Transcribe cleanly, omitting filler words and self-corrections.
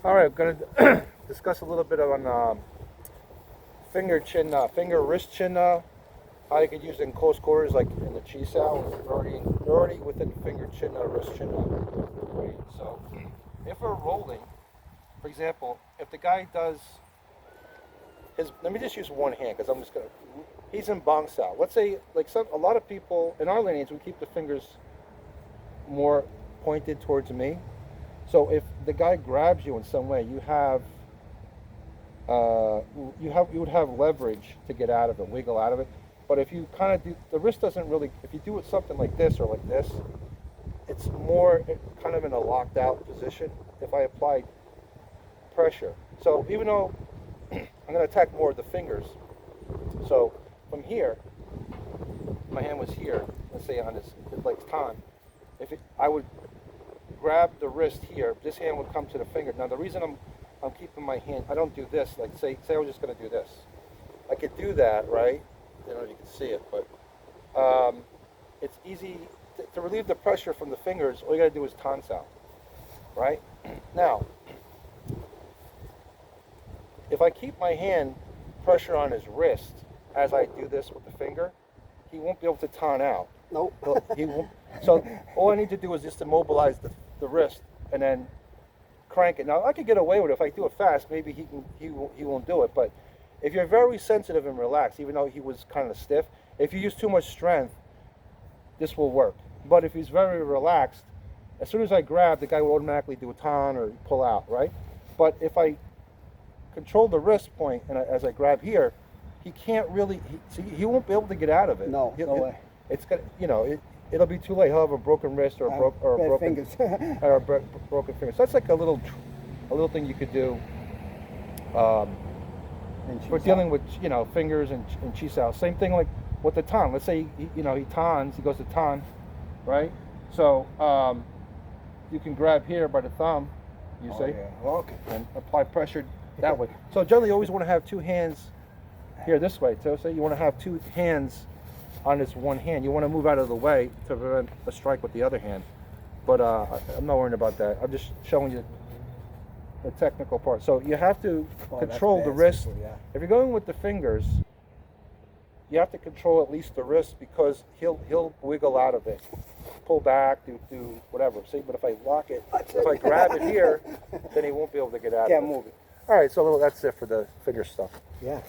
All right, I'm going to discuss a little bit on finger wrist chin, how you could use it in close quarters, like in the Chi Sau. They're already within finger chin, wrist chin. Right? So if we're rolling, for example, if the guy does let me just use one hand because he's in Bang Sau. Let's say, like a lot of people in our lineage, we keep the fingers more pointed towards me. So if the guy grabs you in some way, you would have leverage to get out of it, wiggle out of it. But if you kind of do, the wrist doesn't really. If you do it something like this or like this, it's more kind of in a locked out position. If I apply pressure, so even though I'm going to attack more of the fingers, so from here, my hand was here. Let's say on this, like tan. I would grab the wrist here, this hand would come to the finger. Now the reason I'm keeping my hand, I don't do this, like say I was just going to do this. I could do that, right? I don't know if you can see it, but it's easy to relieve the pressure from the fingers. All you got to do is tan sau, right? Now, if I keep my hand pressure on his wrist as I do this with the finger, he won't be able to tan out. Nope. He won't. So all I need to do is just immobilize the wrist and then crank it. Now I could get away with it if I do it fast. Maybe he won't do it. But if you're very sensitive and relaxed, even though he was kind of stiff, if you use too much strength, this will work. But if he's very relaxed, as soon as I grab, the guy will automatically do a tan or pull out, right? But if I control the wrist point and as I grab here, he can't really. He won't be able to get out of it. No way. It's got, it'll be too late. He'll have a broken wrist or a broken fingers. or a broken finger. So that's like a little thing you could do for dealing with fingers and Chi Sau. Same thing like with the tan. Let's say he tans, he goes to tan, right? So you can grab here by the thumb, Okay. and apply pressure that way. So generally, you always want to have two hands here this way too. So you want to have two hands on this one hand. You want to move out of the way to prevent a strike with the other hand. But I'm not worrying about that. I'm just showing you the technical part. So you have to control the wrist. Yeah. If you're going with the fingers, you have to control at least the wrist because he'll wiggle out of it, pull back, do whatever. See, but if I lock it, if I grab it here, then he won't be able to get out of it. Can't move it. All right, so that's it for the finger stuff. Yeah.